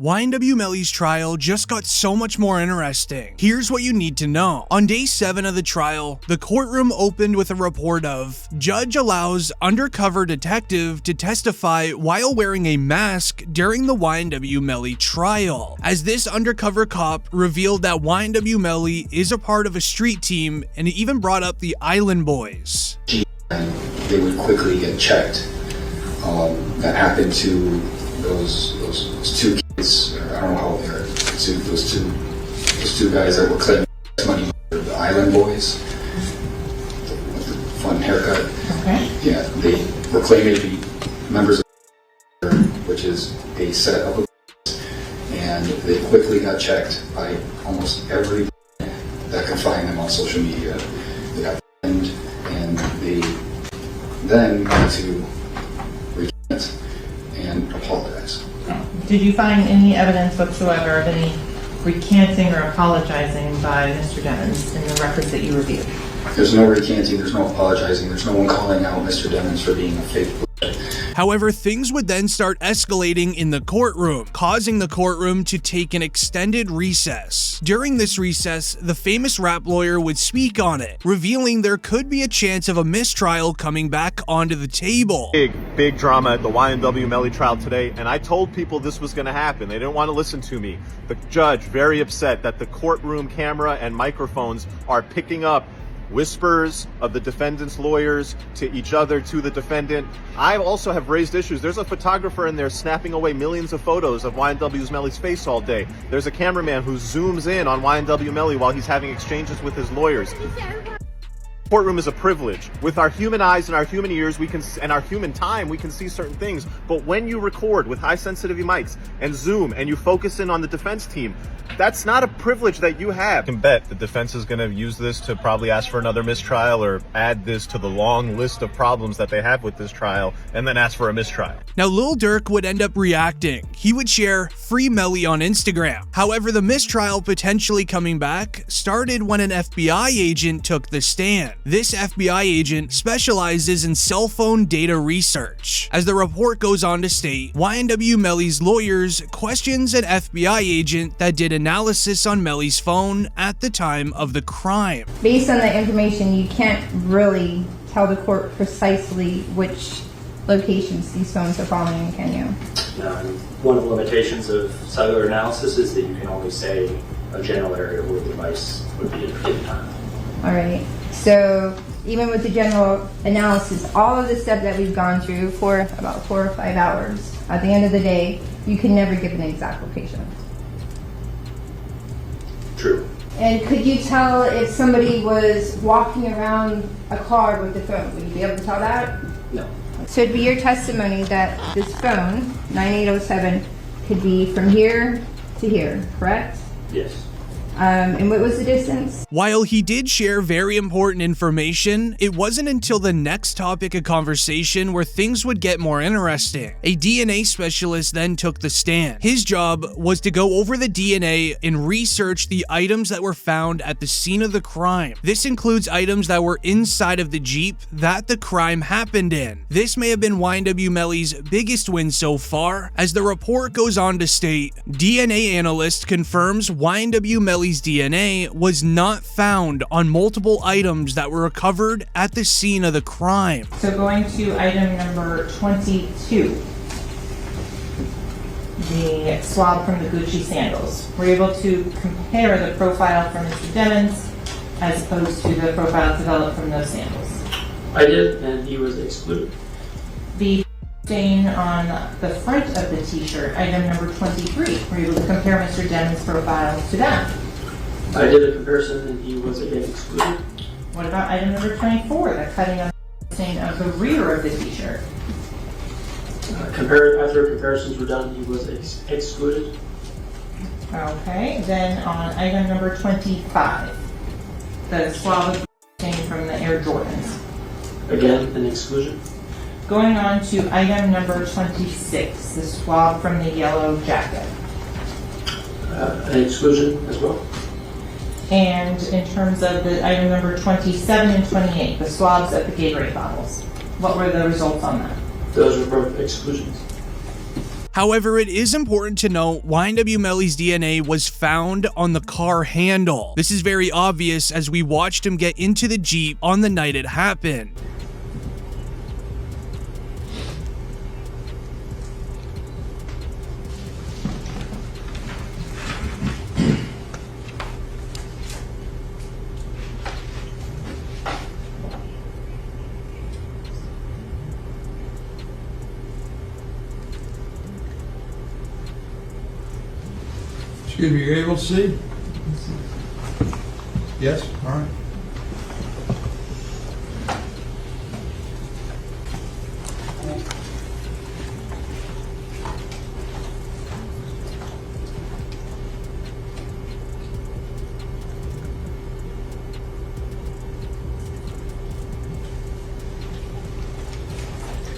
YNW Melly's trial just got so much more interesting. Here's what you need to know. On day 7 of the trial, the courtroom opened with a report of judge allows undercover detective to testify while wearing a mask during the YNW Melly trial, as this undercover cop revealed that YNW Melly is a part of a street team and even brought up the Island Boys. And they would quickly get checked. That happened to those two kids. I don't know how old they are. Those two guys that were claiming money, the Island Boys, with the fun haircut. Okay. Yeah, they were claiming to be members of, which is a set of, and they quickly got checked by almost every that can find them on social media. They got pinned, and they then had to recant and apologize. Did you find any evidence whatsoever of any recanting or apologizing by Mr. Demmons in the records that you reviewed? There's no recanting, there's no apologizing, there's no one calling out Mr. Demmons for being a fake. However, things would then start escalating in the courtroom, causing the courtroom to take an extended recess. During this recess, the famous rap lawyer would speak on it, revealing there could be a chance of a mistrial coming back onto the table. Big drama at the YNW Melly trial today, and I told people this was going to happen. They didn't want to listen to me. The judge very upset that the courtroom camera and microphones are picking up whispers of the defendant's lawyers to each other, to the defendant. I also have raised issues. There's a photographer in there snapping away millions of photos of YNW Melly's face all day. There's a cameraman who zooms in on YNW Melly while he's having exchanges with his lawyers. Courtroom is a privilege. With our human eyes and our human ears, and our human time, we can see certain things. But when you record with high sensitivity mics and zoom and you focus in on the defense team, that's not a privilege that you have. You can bet the defense is going to use this to probably ask for another mistrial or add this to the long list of problems that they have with this trial and then ask for a mistrial. Now, Lil Durk would end up reacting. He would share Free Melly on Instagram. However, the mistrial potentially coming back started when an FBI agent took the stand. This FBI agent specializes in cell phone data research. As the report goes on to state, YNW Melly's lawyers questions an FBI agent that did analysis on Melly's phone at the time of the crime. Based on the information, you can't really tell the court precisely which locations these phones are following, can you? One of the limitations of cellular analysis is that you can only say a general area where the device would be at a given time. All right. So even with the general analysis, all of the stuff that we've gone through for about 4 or 5 hours, at the end of the day, you can never give an exact location. True. And could you tell if somebody was walking around a car with the phone? Would you be able to tell that? No. So it'd be your testimony that this phone, 9807, could be from here to here, correct? Yes. And what was the distance? While he did share very important information, it wasn't until the next topic of conversation where things would get more interesting. A DNA specialist then took the stand. His job was to go over the DNA and research the items that were found at the scene of the crime. This includes items that were inside of the Jeep that the crime happened in. This may have been YNW Melly's biggest win so far, as the report goes on to state, DNA analyst confirms YNW Melly's DNA was not found on multiple items that were recovered at the scene of the crime. So going to item number 22, the swab from the Gucci sandals. We're able to compare the profile from Mr. Demmons as opposed to the profile developed from those sandals. I did, and he was excluded. The stain on the front of the t-shirt, item number 23. We're able to compare Mr. Demmons' profile to that. I did a comparison, and he was again excluded. What about item number 24, the cutting of the stain of the rear of the t-shirt? After comparisons were done, he was excluded. Okay, then on item number 25, the swab of the stain from the Air Jordans. Again, an exclusion. Going on to item number 26, the swab from the yellow jacket. An exclusion as well. And in terms of the item number 27 and 28, the swabs at the Gatorade bottles. What were the results on that? Those were both exclusions. However, it is important to note YNW Melly's DNA was found on the car handle. This is very obvious as we watched him get into the Jeep on the night it happened. Excuse me, you're able to see? Yes? All right.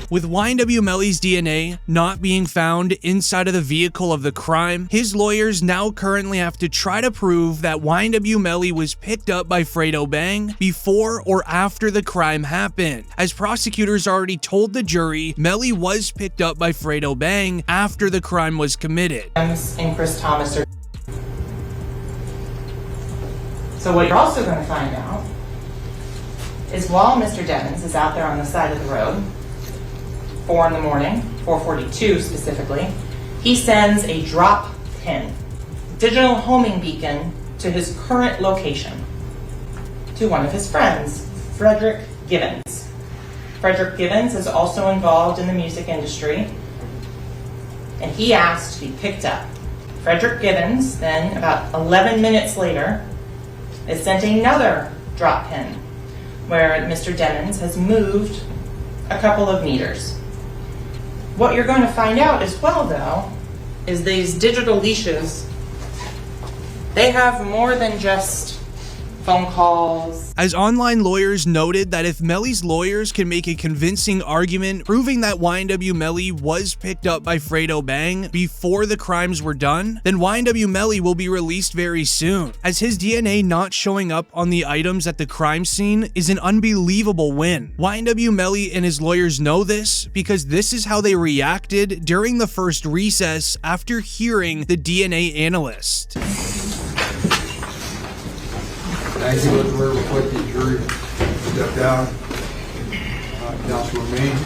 With YNW Melly's DNA not being found inside of the vehicle of the crime, his lawyers now currently have to try to prove that YNW Melly was picked up by Fredo Bang before or after the crime happened. As prosecutors already told the jury, Melly was picked up by Fredo Bang after the crime was committed. And Chris Thomas are. So what you're also going to find out is while Mr. Devins is out there on the side of the road, 4 in the morning, 4:42 specifically, he sends a drop pin, digital homing beacon, to his current location to one of his friends, Frederick Gibbons. Frederick Gibbons is also involved in the music industry, and he asked to be picked up. Frederick Gibbons then, about 11 minutes later, is sent another drop pin where Mr. Devins has moved a couple of meters. What you're going to find out as well, though, is these digital leashes, they have more than just phone calls. As online lawyers noted that if Melly's lawyers can make a convincing argument proving that YNW Melly was picked up by Fredo Bang before the crimes were done, then YNW Melly will be released very soon, as his DNA not showing up on the items at the crime scene is an unbelievable win. YNW Melly and his lawyers know this because this is how they reacted during the first recess after hearing the DNA analyst. Thank you. We're request the jury step down. Counsel remain.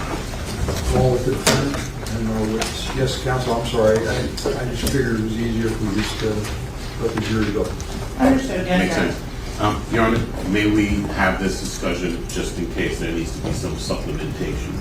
All with the defendant and witness. Yes, counsel, I'm sorry. I just figured it was easier if we just let the jury go. Understood. Makes sense. Your Honor, may we have this discussion just in case there needs to be some supplementation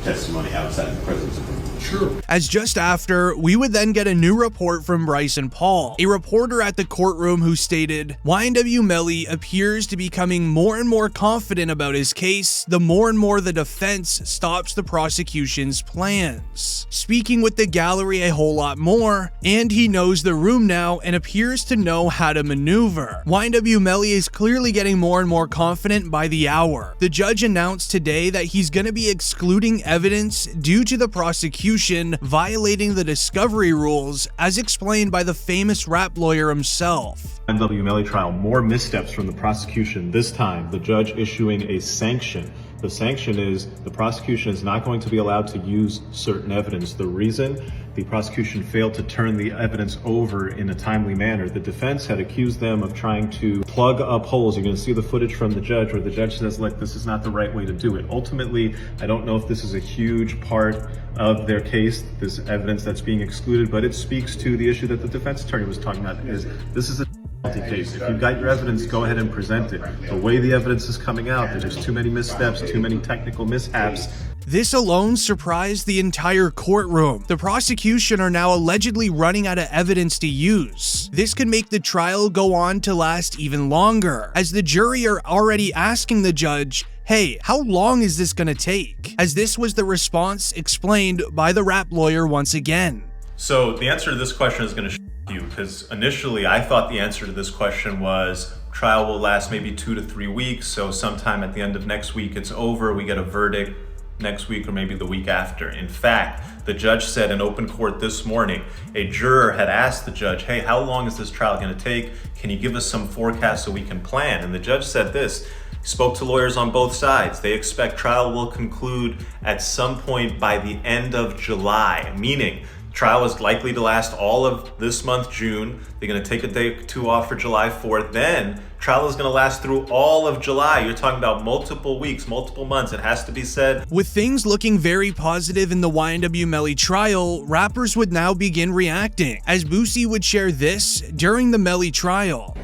testimony outside the presence of the Sure. As just after, we would then get a new report from Bryson Paul, a reporter at the courtroom who stated, YNW Melly appears to be becoming more and more confident about his case the more and more the defense stops the prosecution's plans. Speaking with the gallery a whole lot more, and he knows the room now and appears to know how to maneuver. YNW Melly is clearly getting more and more confident by the hour. The judge announced today that he's going to be excluding evidence due to the prosecution violating the discovery rules as explained by the famous rap lawyer himself. YNW Melly trial, more missteps from the prosecution, this time the judge issuing a sanction. The sanction is the prosecution is not going to be allowed to use certain evidence. The reason? The prosecution failed to turn the evidence over in a timely manner. The defense had accused them of trying to plug up holes. You're going to see the footage from the judge where the judge says, look, this is not the right way to do it. Ultimately, I don't know if this is a huge part of their case, this evidence that's being excluded, but it speaks to the issue that the defense attorney was talking about, is this is a case. If you've got your evidence, go ahead and present it. The way the evidence is coming out, there's just too many missteps, too many technical mishaps. This alone surprised the entire courtroom. The prosecution are now allegedly running out of evidence to use. This could make the trial go on to last even longer, as the jury are already asking the judge, hey, how long is this gonna take? As this was the response explained by the rap lawyer once again. So the answer to this question is going to you, because initially I thought the answer to this question was trial will last maybe 2 to 3 weeks, so sometime at the end of next week it's over, we get a verdict next week or maybe the week after. In fact, the judge said in open court this morning, a juror had asked the judge, hey, how long is this trial going to take? Can you give us some forecast so we can plan? And the judge said this, spoke to lawyers on both sides. They expect trial will conclude at some point by the end of July, meaning Trial is likely to last all of this month, June. They're going to take a day or two off for July 4th. Then trial is going to last through all of July. You're talking about multiple weeks, multiple months. It has to be said. With things looking very positive in the YNW Melly trial, rappers would now begin reacting, as Boosie would share this during the Melly trial.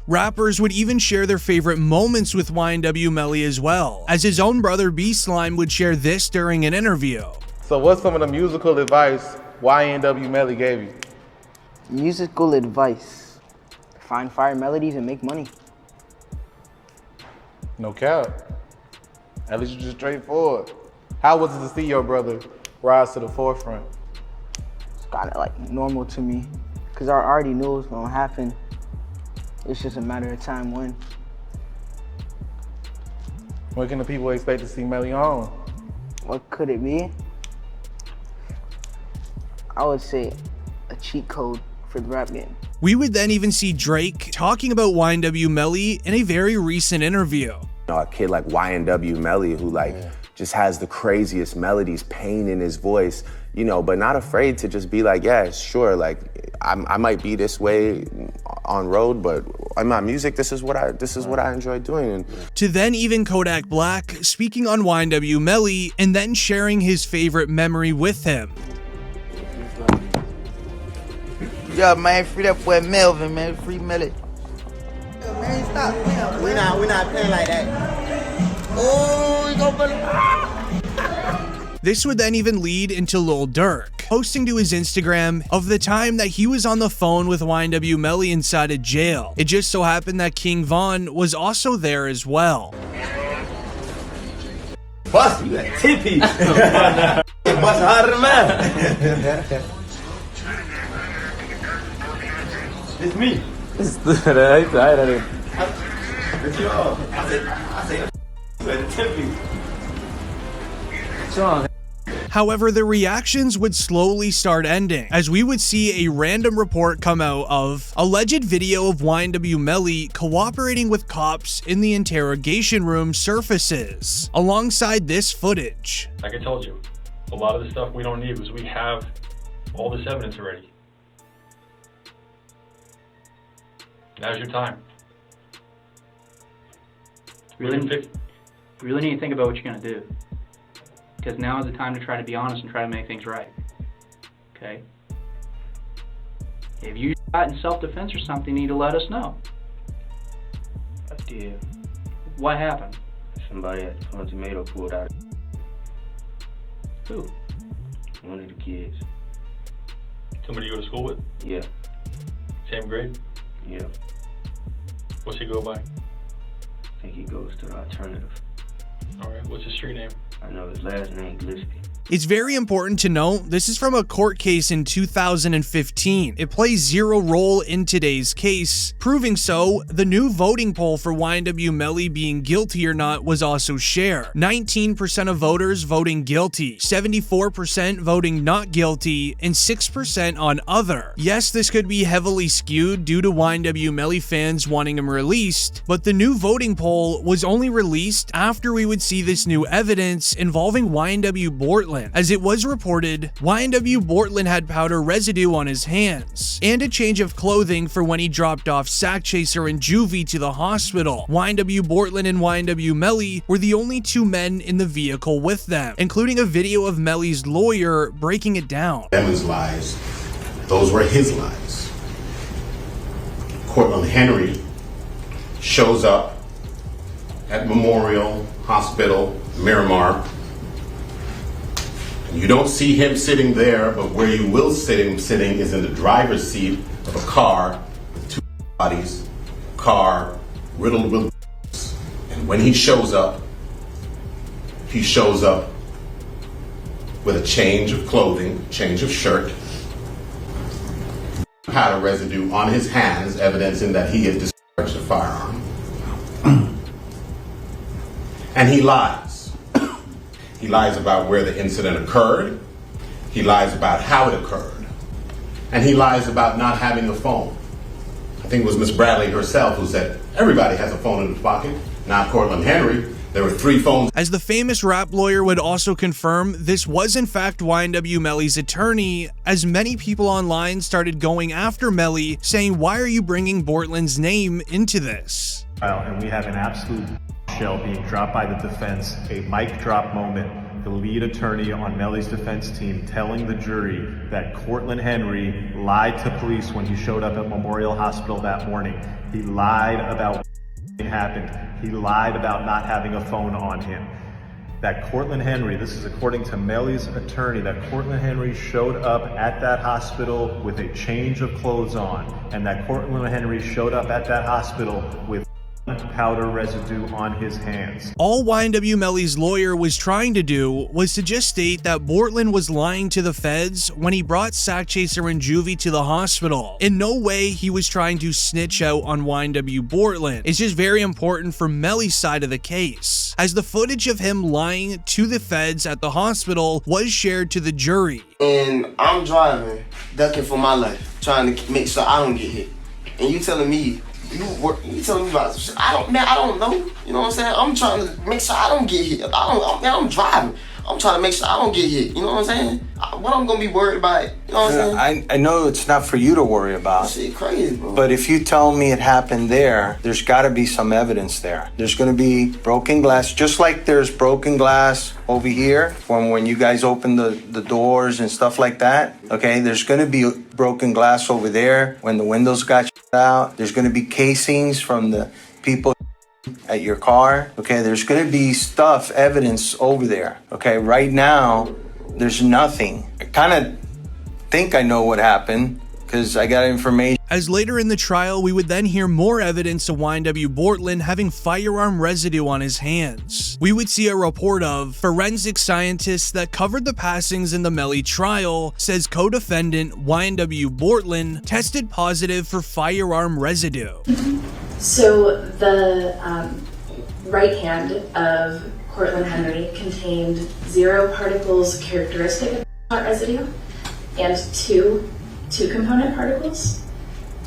Rappers would even share their favorite moments with YNW Melly as well, as his own brother B-Slime would share this during an interview. So what's some of the musical advice YNW Melly gave you? Musical advice: find fire melodies and make money. No cap. At least you're just straightforward. How was it to see your brother rise to the forefront? It's kind of like normal to me, because I already knew it was going to happen. It's just a matter of time when. When can the people expect to see Melly on? What could it be? I would say a cheat code for the rap game. We would then even see Drake talking about YNW Melly in a very recent interview. A kid like YNW Melly who just has the craziest melodies, pain in his voice, you know, but not afraid to just be like, yeah, sure, like I might be this way on road, but in my music, this is what I enjoy doing. To then even Kodak Black speaking on YNW Melly and then sharing his favorite memory with him. Yeah, man, free that boy Melvin, man, free Melly. Man, stop, man. We not playing like that. Oh, he gonna This would then even lead into Lil Durk posting to his Instagram of the time that he was on the phone with YNW Melly inside a jail. It just so happened that King Von was also there as well. Bust, you got 10 piece. Bust harder than mine. It's me. However, the reactions would slowly start ending, as we would see a random report come out of alleged video of YNW Melly cooperating with cops in the interrogation room surfaces, alongside this footage. Like I told you, a lot of the stuff we don't need because we have all this evidence already. Now's your time. Really need to think about what you're going to do. Because now is the time to try to be honest and try to make things right. Okay? If you shot in self-defense or something, you need to let us know. I did. What happened? Somebody at the tomato pulled out. Who? One of the kids. Somebody you go to school with? Yeah. Same grade? Yeah. What's he go by? I think he goes to the alternative. Alright, what's his street name? I know his last name, Gillespie. It's very important to note this is from a court case in 2015. It plays zero role in today's case. Proving so, the new voting poll for YNW Melly being guilty or not was also shared. 19% of voters voting guilty, 74% voting not guilty, and 6% on other. Yes, this could be heavily skewed due to YNW Melly fans wanting him released, but the new voting poll was only released after we would see this new evidence involving YNW Bortland. As it was reported, YNW Bortland had powder residue on his hands, and a change of clothing for when he dropped off Sack Chaser and Juvie to the hospital. YNW Bortland and YNW Melly were the only two men in the vehicle with them, including a video of Melly's lawyer breaking it down. Demon's lies, those were his lies. Cortland Henry shows up at Memorial Hospital, Miramar. You don't see him sitting there, but where you will see him sitting is in the driver's seat of a car with two bodies, car riddled with bullets. And when he shows up with a change of clothing, change of shirt, powder residue on his hands, evidencing that he had discharged a firearm. And he lies. He lies about where the incident occurred. He lies about how it occurred. And he lies about not having a phone. I think it was Miss Bradley herself who said, everybody has a phone in his pocket, not Cortland Henry. There were 3 phones. As the famous rap lawyer would also confirm, this was in fact YNW Melly's attorney, as many people online started going after Melly, saying, why are you bringing Bortland's name into this? And we have an absolute shell being dropped by the defense, a mic drop moment. The lead attorney on Melly's defense team telling the jury that Cortland Henry lied to police when he showed up at Memorial Hospital that morning. He lied about what happened. He lied about not having a phone on him. That Cortland Henry, this is according to Melly's attorney, that Cortland Henry showed up at that hospital with a change of clothes on, and that Cortland Henry showed up at that hospital with powder residue on his hands. All YNW Melly's lawyer was trying to do was to just state that Bortland was lying to the feds when he brought Sack Chaser and Juvie to the hospital. In no way he was trying to snitch out on YNW Bortland. It's just very important for Melly's side of the case, as the footage of him lying to the feds at the hospital was shared to the jury. And I'm driving, ducking for my life, trying to make sure I don't get hit. And you telling me you telling me about shit. I don't know. You know what I'm saying? I'm trying to make sure I don't get hit. I'm driving. I'm trying to make sure I don't get hit. You know what I'm saying? What I'm gonna be worried about? You know what I'm saying? I know it's not for you to worry about. Shit crazy, bro. But if you tell me it happened there's got to be some evidence there. There's going to be broken glass, just like there's broken glass over here when you guys open the doors and stuff like that. Okay, there's going to be broken glass over there when the windows got shut out. There's going to be casings from the people at your car. Okay, there's going to be evidence over there. Okay, right now there's nothing. I kind of think I know what happened because I got information. As later in the trial, we would then hear more evidence of YNW Bortland having firearm residue on his hands. We would see a report of forensic scientists that covered the passings in the Melly trial, says co-defendant YNW Bortland tested positive for firearm residue. So the right hand of Cortland Henry contained 0 particles characteristic of shot residue and two component particles,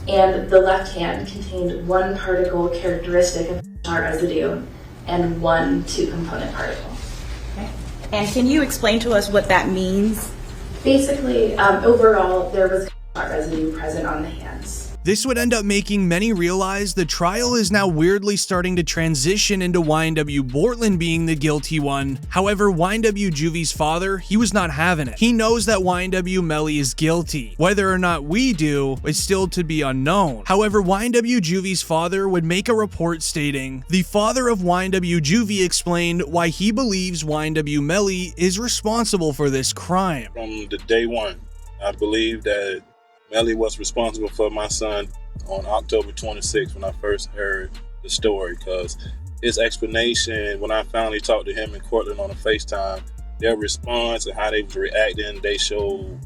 and the left hand contained 1 particle characteristic of shot residue and 1 2-component particle. Okay. And can you explain to us what that means? Basically, overall, there was shot residue present on the hands. This would end up making many realize the trial is now weirdly starting to transition into YNW Bortland being the guilty one. However, YNW Juvie's father, he was not having it. He knows that YNW Melly is guilty. Whether or not we do is still to be unknown. However, YNW Juvie's father would make a report stating, the father of YNW Juvie explained why he believes YNW Melly is responsible for this crime. From the day one, I believe that Melly was responsible for my son on October 26th when I first heard the story, because his explanation when I finally talked to him and Cortland on a FaceTime, their response and how they was reacting, they showed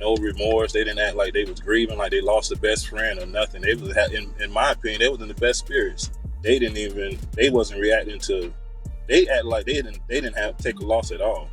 no remorse. They didn't act like they was grieving, like they lost a best friend or nothing. They was, in my opinion, they was in the best spirits. They wasn't reacting to, they act like they didn't have to take a loss at all.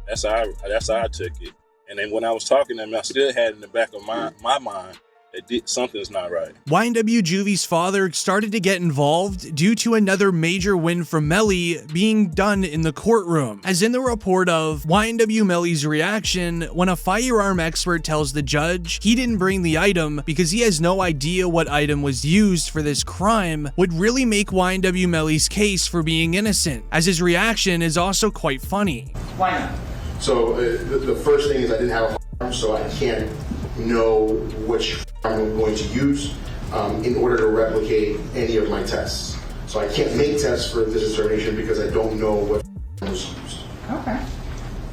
That's how I took it. And then when I was talking to them, I still had in the back of my mind that something's not right. YNW Juvie's father started to get involved due to another major win from Melly being done in the courtroom, as in the report of YNW Melly's reaction when a firearm expert tells the judge he didn't bring the item because he has no idea what item was used for this crime, would really make YNW Melly's case for being innocent, as his reaction is also quite funny. Why not? So the first thing is I didn't have a firearm, so I can't know which firearm I'm going to use in order to replicate any of my tests. So I can't make tests for this determination because I don't know what firearm was used. Okay.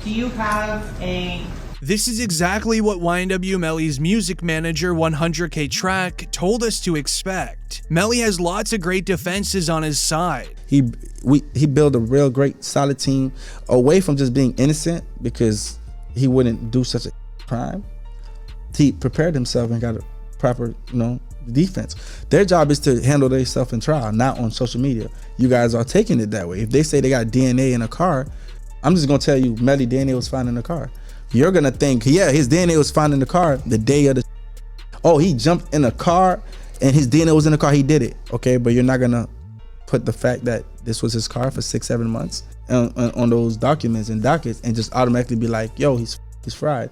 Do you have a... This is exactly what YNW Melly's music manager 100K Track told us to expect. Melly has lots of great defenses on his side. He built a real great solid team away from just being innocent because he wouldn't do such a crime. He prepared himself and got a proper, defense. Their job is to handle themselves in trial, not on social media. You guys are taking it that way. If they say they got DNA in a car, I'm just gonna tell you Melly DNA was found in the car. You're gonna think, yeah, his DNA was found in the car the day of the, oh, he jumped in a car and his DNA was in the car, he did it. Okay, but you're not gonna put the fact that this was his car for 6-7 months on those documents and dockets, and just automatically be like, yo, he's fried.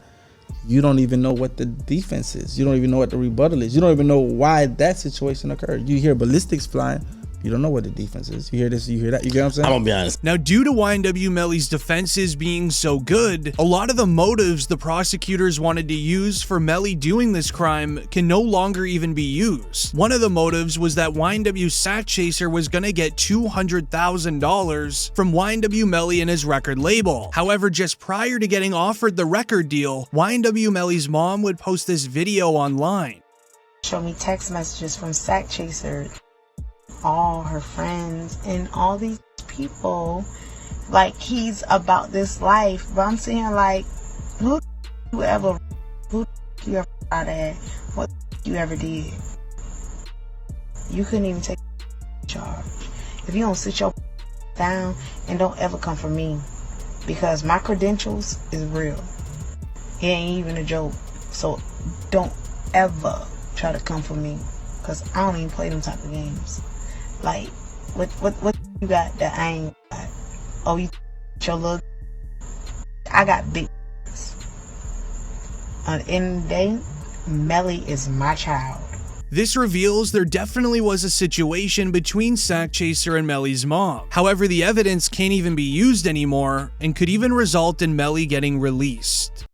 You don't even know what the defense is. You don't even know what the rebuttal is. You don't even know why that situation occurred. You hear ballistics flying, you don't know what the defense is. You hear this, you hear that. You get what I'm saying? I'm gonna be honest. Now, due to YNW Melly's defenses being so good, a lot of the motives the prosecutors wanted to use for Melly doing this crime can no longer even be used. One of the motives was that YNW Sack Chaser was gonna get $200,000 from YNW Melly and his record label. However, just prior to getting offered the record deal, YNW Melly's mom would post this video online. Show me text messages from Sack Chaser, all her friends and all these people, like he's about this life. But I'm saying, like, who you ever out at? What you ever did? You couldn't even take charge. If you don't sit your down and don't ever come for me, because my credentials is real. It ain't even a joke. So don't ever try to come for me, because I don't even play them type of games. Like, what you got that I ain't got? Oh, you your look? I got big. At the end of the day, Melly is my child. This reveals there definitely was a situation between Sack Chaser and Melly's mom. However, the evidence can't even be used anymore and could even result in Melly getting released.